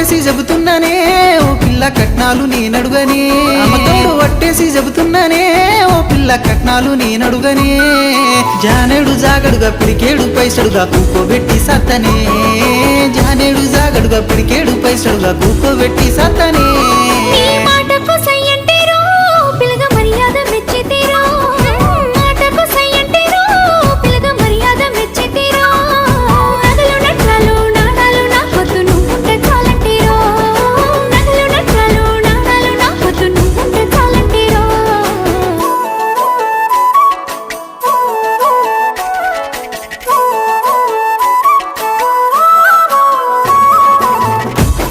ఒట్టేసి చెబుతున్నానే ఓ పిల్ల కట్నాలు నేనడుగనే అమ్మతోడు ఒట్టేసి చెబుతున్నానే ఓ పిల్ల కట్నాలు నేనడుగనే జానేడు జాగడుగా పిడికేడు పైసడుగా కూకోబెట్టి సత్తనే జానేడు జాగడుగా పిడికేడు పైసడుగా కూకోబెట్టి సత్తనే